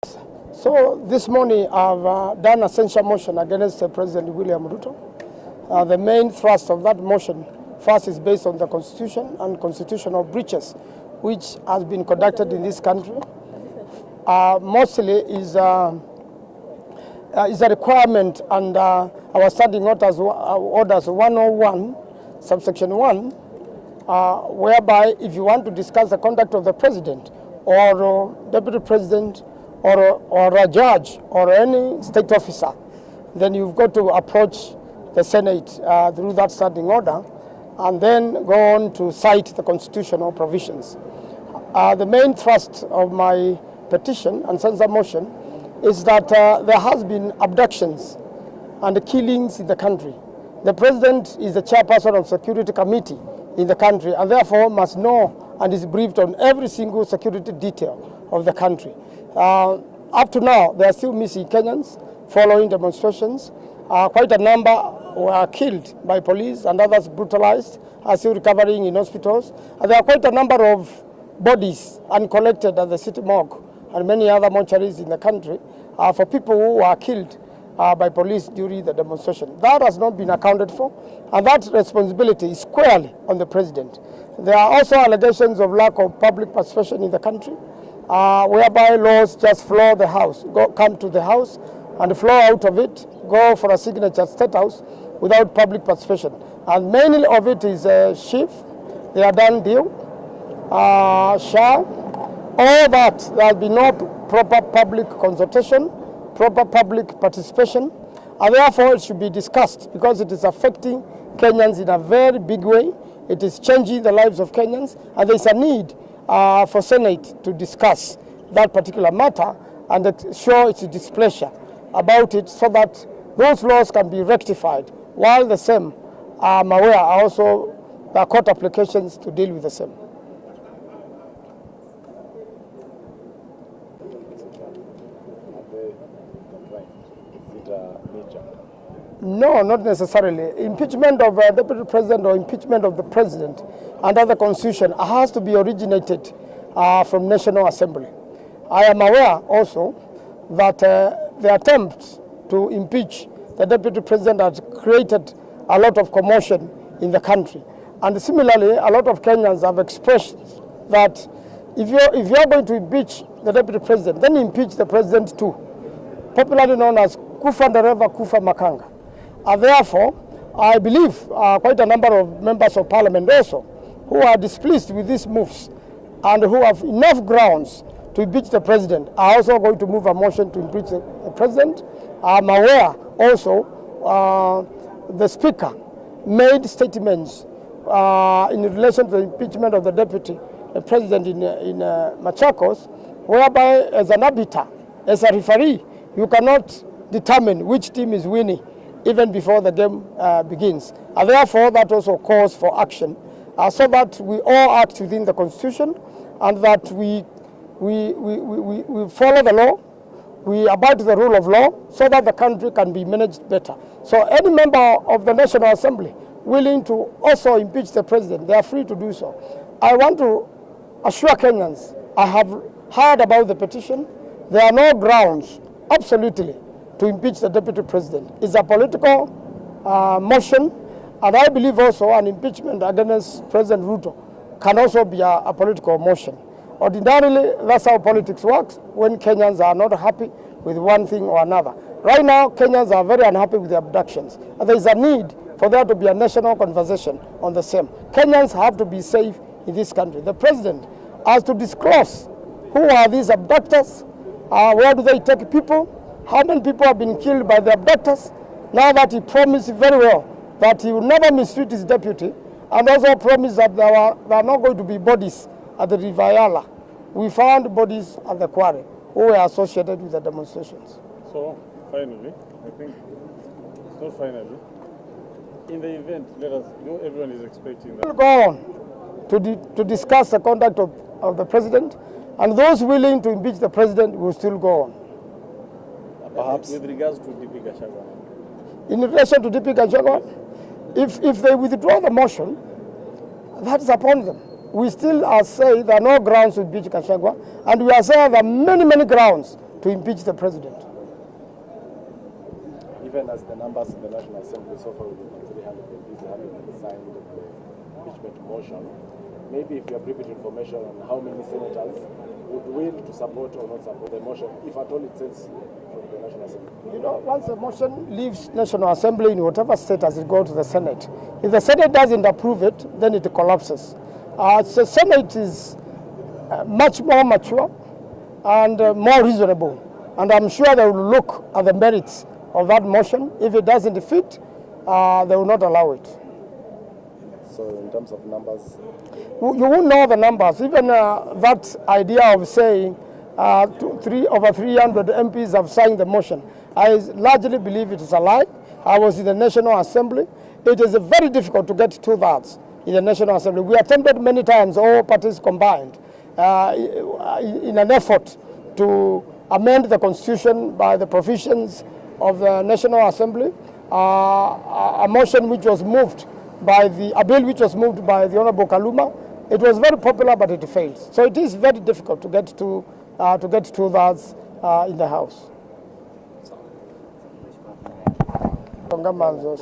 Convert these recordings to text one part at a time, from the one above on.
So this morning I've done a censure motion against President William Ruto. The main thrust of that motion first is based on the Constitution and constitutional breaches which has been conducted in this country. Mostly is a requirement under our standing orders 101, subsection 1, whereby if you want to discuss the conduct of the president or deputy president or a judge or any state officer, then you've got to approach the Senate through that standing order and then go on to cite the constitutional provisions. The main thrust of my petition and censure motion is that there has been abductions and killings in the country. The president is the chairperson of Security Committee in the country and therefore must know and is briefed on every single security detail of the country. Up to now, there are still missing Kenyans following demonstrations. Quite a number were killed by police and others brutalized, are still recovering in hospitals. And there are quite a number of bodies uncollected at the city morgue and many other mortuaries in the country for people who were killed by police during the demonstration. That has not been accounted for, and that responsibility is squarely on the president. There are also allegations of lack of public participation in the country, whereby laws just floor the house, come to the house and flow out of it, go for a signature at State House without public participation. And mainly of it is SHIF, they are done deal, SHA, all that. There has been no proper public consultation, proper public participation, and therefore it should be discussed because it is affecting Kenyans in a very big way. It is changing the lives of Kenyans, and there is a need for Senate to discuss that particular matter and show its displeasure about it so that those laws can be rectified, while the same, I'm aware, are also there are court applications to deal with the same. No, not necessarily. Impeachment of a deputy president or impeachment of the president under the Constitution has to be originated from National Assembly. I am aware also that the attempt to impeach the deputy president has created a lot of commotion in the country. And similarly, a lot of Kenyans have expressed that if you're going to impeach the deputy president, then impeach the president too, popularly known as Kufa Ndereva Kufa Makanga. Therefore, I believe quite a number of members of parliament also who are displeased with these moves and who have enough grounds to impeach the president are also going to move a motion to impeach the president. I'm aware also the speaker made statements in relation to the impeachment of the deputy president in Machakos, whereby as an arbiter, as a referee, you cannot determine which team is winning even before the game begins. And therefore, that also calls for action so that we all act within the Constitution and that we follow the law, we abide to the rule of law so that the country can be managed better. So any member of the National Assembly willing to also impeach the president, they are free to do so. I want to assure Kenyans, I have heard about the petition. There are no grounds, absolutely, to impeach the deputy president. It's a political motion, and I believe also an impeachment against President Ruto can also be a political motion. Ordinarily, that's how politics works when Kenyans are not happy with one thing or another. Right now, Kenyans are very unhappy with the abductions, and there is a need for there to be a national conversation on the same. Kenyans have to be safe in this country. The president has to disclose who are these abductors, where do they take people, how many people have been killed by the abductors, now that he promised very well that he will never mistreat his deputy, and also promised that there are not going to be bodies at the River Yala. We found bodies at the quarry who were associated with the demonstrations. So, finally, I think, not finally, in the event, everyone is expecting that. We'll go on to discuss the conduct of the president, and those willing to impeach the president will still go on. Perhaps. With regards to DP Gachagua? In relation to DP Gachagua, if they withdraw the motion, that's upon them. We still are saying there are no grounds to impeach Gachagua, and we are saying there are many, many grounds to impeach the president. Even as the numbers in the National Assembly so far with 300 MPs having signed the impeachment motion, maybe if you have previous information on how many senators would will to support or not support the motion, if at all it says from the National Assembly. You know, once a motion leaves National Assembly in whatever status, it goes to the Senate. If the Senate doesn't approve it, then it collapses. So the Senate is much more mature and more reasonable. And I'm sure they will look at the merits of that motion. If it doesn't fit, they will not allow it. So in terms of numbers? You won't know the numbers. Even that idea of saying over 300 MPs have signed the motion, I largely believe it is a lie. I was in the National Assembly. It is very difficult to get 2/3 in the National Assembly. We attempted many times, all parties combined, in an effort to amend the Constitution by the provisions of the National Assembly, a motion which was moved by a bill which was moved by the Honorable Kaluma. It was very popular, but it failed. So it is very difficult to get 2/3 in the House. Maanzo.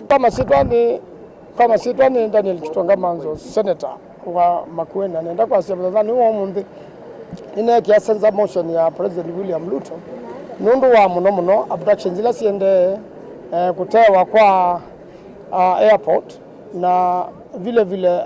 Kama sitwani Daniel Kitonga Maanzo, Senator wa Makueni, anaenda kwa sababu wa mundi ine kiasenza motion ya President William Ruto nundu wa muno abduction zila siende kutewa kwa airport na vile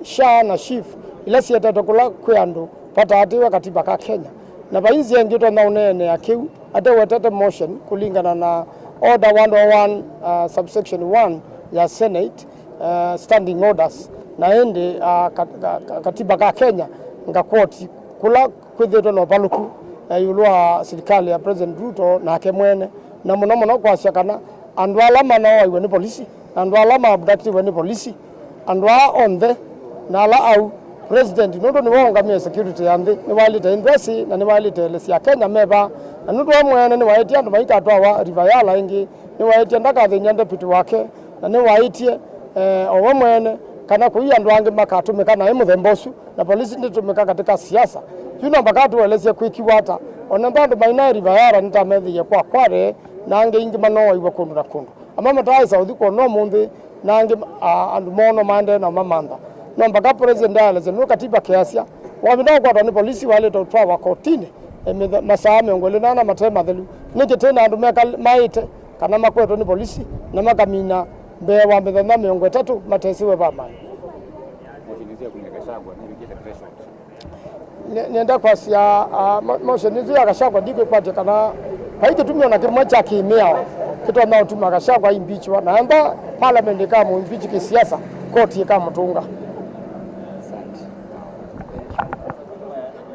SHA na SHIF ila siete tokula kweandu pata atiwa katiba ka Kenya na bainzi yengito na unene akiu ate wetete motion kulingana na order 101 subsection 1 ya Senate standing orders na ende katiba ka Kenya nga koti kula kwithito no paluku yulwa serikali ya President Ruto na kemwene na muno kwa siakana andu alama na iwe ni polisi andu alama abducted we ni polisi andu on the na ala au president nondo ni wongamia security yandi ni walite indwesi na ni walite lesi ya Kenya meba na nundu mwene ni waitia andu maika atwa rivayala ingi ni waitia ndaka thinyande pitu wake na ni waitie owe mwene kana kuia andu angi makatumika na muthembosu na polisi nditumika katika siasa yuno mbakatu welesia kwikiwata ona ndandu maina rivayala nitamethiye kwa kware na angi ingi manoa iwe kundu na kundu ama mataisa uthiko no mundi na angi andu mono mande na mamanda no mbaka president aleze no katiba kiasia wabino kwa ni polisi wale to twa wa kotini masaa mengole na matema thelu niki tena andu meka maite kana makweto ni polisi na makamina mbe wa methana miongo 3 matesiwe ba mai nienda kwa sia motion nizo yakashakwa dikwe kwate kana haike tumio na kimwe cha kimeo kitu nao tumia kashakwa impeachment na anda parliament kama impeach kisiasa koti kama mutunga